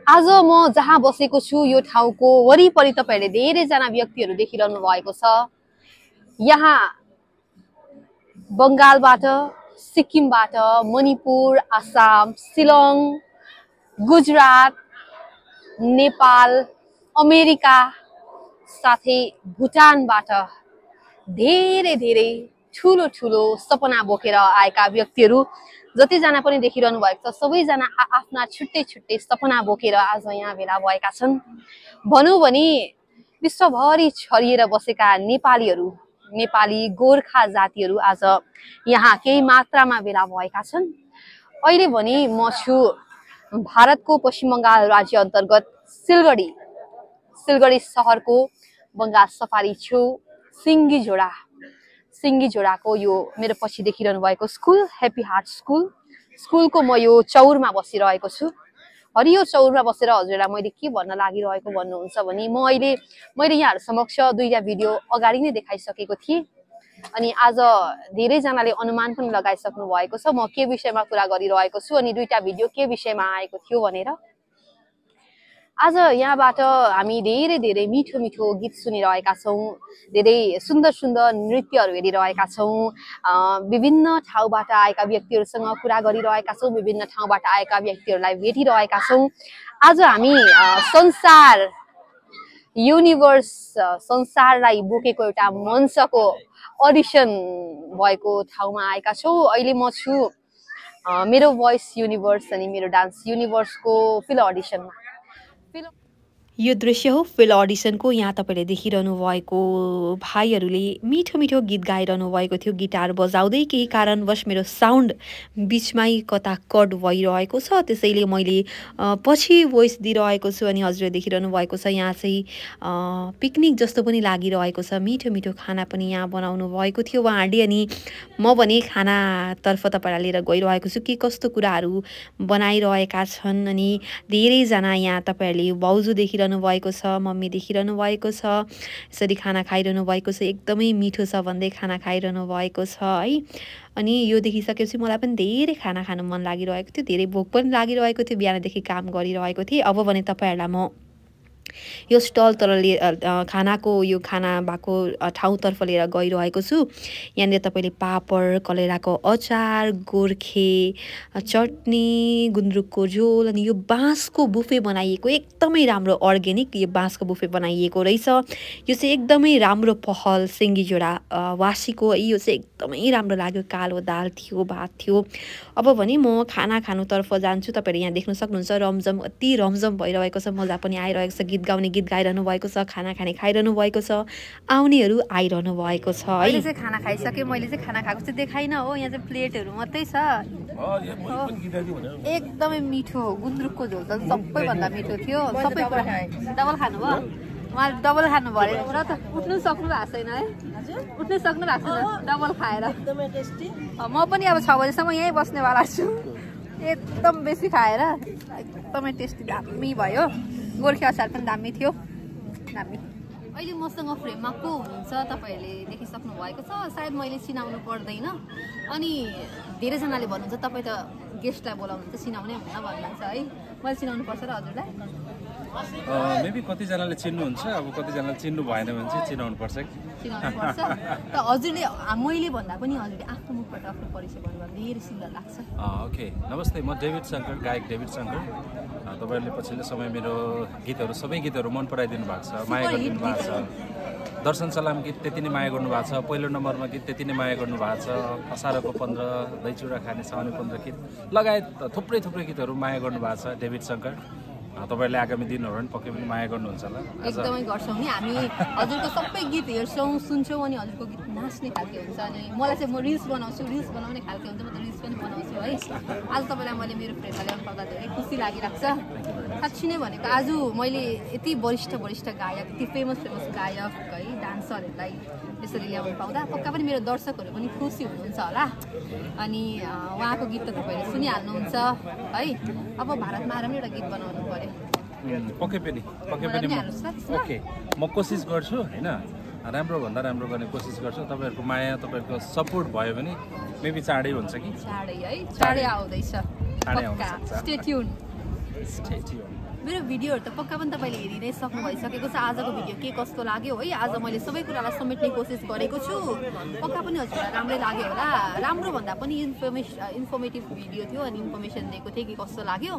आज म जहाँ बसेको छु यो ठाउँको वरिपरि तपाईहरुले धेरैजना व्यक्तिहरू देखिरहनु भएको छ। यहाँ बंगालबाट, सिक्किमबाट, मणिपुर, आसाम, शिलङ, गुजरात, नेपाल, अमेरिका साथै भुटानबाट धेरै ठुलो ठुलो सपना बोकेर आएका व्यक्तिहरू जतिजना पनि देखिरहनु भएको छ सबैजना आफ्ना छुट्टै सपना बोकेर आज यहाँ भेला भएका छन्। भनौं भने विश्वभरि छरिएर बसेका नेपाली गोर्खा जातिहरू आज यहाँ केही मात्रामा भेला भएका छन्। अहिले भने म छु भारतको पश्चिम बंगाल राज्य अन्तर्गत सिलगढी शहरको बंगाल सफारी छेउ सिङ्गीझोडाको यो मेरो पछि देखिरहनु भएको स्कुल ह्याप्पी हार्ट स्कुलको म यो चौरमा बसिरहेको छु। हरियो चौरमा बसेर हजुरलाई मैले के भन्न लागिरहेको भन्नुहुन्छ भने मैले यहाँहरु समक्ष दुईटा भिडियो अगाडि नै देखाइसकेको थिएँ अनि आज धेरैजनाले अनुमान पनि लगाइसक्नु भएको छ म के विषयमा कुरा गरिरहेको छु अनि दुईटा भिडियो के विषयमा आएको थियो भनेर। आज यहाँबाट हामी धेरै मिठो गीत सुनिरहेका छौं, धेरै सुन्दर नृत्यहरू हेरिरहेका छौं, विभिन्न ठाउँबाट आएका व्यक्तिहरूसँग कुरा गरिरहेका छौं, विभिन्न ठाउँबाट आएका व्यक्तिहरूलाई भेटिरहेका छौं। आज हामी संसारलाई बोकेको एउटा मञ्चको अडिसन भएको ठाउँमा आएका छौं। अहिले म छु मेरो भोइस युनिभर्स अनि मेरो डान्स युनिभर्सको फिल्म अडिसनमा। यो दृश्य हो फिल्म अडिसनको। यहाँ तपाईले देखिरहनु भएको भाइहरूले मिठो गीत गाइरहनु भएको थियो गिटार बजाउँदै। केही कारणवश मेरो साउन्ड बीचमै कता कट भइरहेको छ त्यसैले मैले पछि भोइस दिइरहेको छु अनि हजुरले देखिरहनु भएको छ यहाँ चाहिँ पिकनिक जस्तो पनि लागिरहेको छ। मिठो खाना पनि यहाँ बनाउनु भएको थियो उहाँहरूले अनि म भने खानातर्फ तपाईलाई लिएर गइरहेको छु के कस्तो कुराहरू बनाइरहेका छन्। अनि धेरैजना यहाँ तपाईहरूले बाउजू देखिरहनु भएको छ, मम्मी देखिरहनु भएको छ, यसरी खाना खाइरहनु भएको छ, एकदमै मिठो छ भन्दै खाना खाइरहनु भएको छ है। अनि यो देखिसकेपछि मलाई पनि धेरै खाना खानु मन लागिरहेको थियो, धेरै भोक पनि लागिरहेको थियो, बिहानदेखि काम गरिरहेको थिएँ। अब भने तपाईहरुलाई म यो स्टल खानाको यो खाना भएको ठाउँतर्फ लिएर गइरहेको छु। यहाँनिर तपाईले पापड, कलेराको अचार, गोर्खे चटनी, गुन्द्रुकको झोल अनि यो बाँसको बुफे बनाइएको एकदमै राम्रो अर्ग्यानिक यो बाँसको बुफे बनाइएको रहेछ। यो चाहिँ एकदमै राम्रो पहल सिङ्गीझोडा वासीको यो चाहिँ एकदमै राम्रो लाग्यो। कालो दाल थियो, भात थियो। अब भने म खाना खानुतर्फ जान्छु। तपाईहरु यहाँ देख्न सक्नुहुन्छ रमझम अति रमझम भइरहेको छ, मजा पनि आइरहेको छ, गीत गाउने गीत गाइरहनु भएको छ, खाना खाने खाइरहनु भएको छ, आउनेहरू आइरहनु भएको छ है। अहिले चाहिँ खाना खाइसके, मैले चाहिँ खाना खाएको चाहिँ देखाइन हो, यहाँ चाहिँ प्लेटहरू मात्रै छ। एकदमै मिठो गुन्द्रुकको झोल त सबैभन्दा मिठो थियो। सबै डबल खानु भयो, उहाँले डबल खानु भयो र त उठ्नु सक्नु भएको छैन है, उठ्नु सक्नु भएको छैन डबल खाएर। म पनि अब 6 बजेसम्म यहीँ बस्नेवाला छु, एकदम बेसी खाएर एकदमै टेस्टी दामी भयो। गोर्खे अचार पनि दामी थियो, दामी। अहिले मसँग फ्रेममा को हुनुहुन्छ तपाईहरुले देखिसक्नु भएको छ, सायद मैले चिनाउनु पर्दैन। अनि धेरैजनाले भन्नुहुन्छ तपाई त गेस्टलाई बोलाउनुहुन्छ चिनाउने हुन्न भन्नुहुन्छ है, मैले चिनाउनु पर्छ र हजुरलाई? मेबी कतिजनाले चिन्नुहुन्छ, अब कतिजनाले चिन्नु भएन भने चाहिँ चिनाउनु पर्छ कि चिनाउनु पर्छ। त हजुरले मैले भन्दा पनि हजुरले आफ्नो मुखबाट आफ्नो परिचय भन्नुभयो धेरै सुन्दर लाग्छ। ओके, नमस्ते, म डेभिड शङ्कर, गायक डेभिड शङ्कर। तपाईहरुले पछिल्लो समय मेरो गीतहरू सबै गीतहरू मन पराइदिनु भएको छ, माया गरिदिनु भएको छ। दर्शन सलाम गीत त्यति नै माया गर्नुभएको छ, पहिलो नम्बरमा गीत त्यति नै माया गर्नुभएको छ, असारको 15, दही चुडा खाने साउने 15 गीत लगायत थुप्रै गीतहरू माया गर्नुभएको छ डेभिड शङ्कर। तपाईहरुले आगामी दिनहरु पनि पक्कै पनि माया गर्नुहुन्छ होला। एकदमै गर्छौं नि हामी, हजुरको सबै गीत हेर्छौं सुन्छौं अनि हजुरको गीत नाच्ने खालके हुन्छ। अनि मलाई चाहिँ म रिल्स बनाउँछु, रिल्स बनाउने खालके हुन्छ, म त रिल्स पनि बनाउँछु है। आज तपाईलाई मैले मेरो फ्रेन्डलाई ल्याउनु पाउँदा धेरै खुसी लागिरहेको छ। साच्चै नै भनेको आज मैले यति वरिष्ठ गायक, यति फेमस गायक है डान्सरहरूलाई यसरी ल्याउनु पाउँदा पक्का पनि मेरो दर्शकहरू पनि खुसी हुनुहुन्छ होला। अनि उहाँको गीत त तपाईले सुनिहाल्नुहुन्छ है। अब भारतमा आएर पनि एउटा गीत बनाउनु पर्यो। पक्कै पनि ओके, म कोसिस गर्छु हैन, राम्रो भन्दा राम्रो गर्ने कोसिस गर्छु। तपाईहरुको माया, तपाईहरुको सपोर्ट भयो भने मेबी चाँडै हुन्छ कि चाँडै है, चाँडै आउँदैछ। चाँडै आउँछ। Stay tune. मेरो भिडियोहरू त पक्का पनि तपाईँले हेरि नै सक्नु भइसकेको छ। आजको भिडियो के कस्तो लाग्यो है, आज मैले सबै कुरालाई समेट्ने कोसिस गरेको छु। पक्का पनि हजुरलाई राम्रै लाग्यो होला। राम्रो भन्दा पनि इन्फर्मेटिभ भिडियो थियो अनि इन्फर्मेसन दिएको थिएँ कि कस्तो लाग्यो।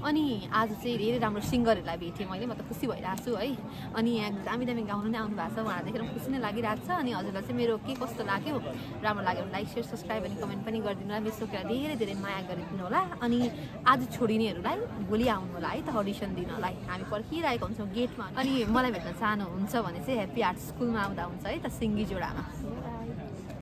अनि आज चाहिँ धेरै राम्रो सिङ्गरहरूलाई भेटेँ मैले, म त खुसी भइरहेको छु है। अनि यहाँ दामी दामी गाउनु नै आउनु भएको छ, उहाँहरू देखेर खुसी नै लागिरहेको छ। अनि हजुरलाई चाहिँ मेरो के कस्तो लाग्यो, राम्रो लाग्यो भने लाइक सेयर सब्सक्राइब अनि कमेन्ट पनि गरिदिनु होला। मिस सोकेर धेरै धेरै माया गरिदिनु होला। अनि आज छोडिनेहरूलाई भोलि आउनु होला है त अडिसन दिनलाई, हामी पर्खिरहेको हुन्छौँ गेटमा। अनि मलाई भेट्न चाहनुहुन्छ भने चाहिँ ह्याप्पी आर्ट स्कुलमा आउँदा हुन्छ है त, सिङ्गी जोडामा।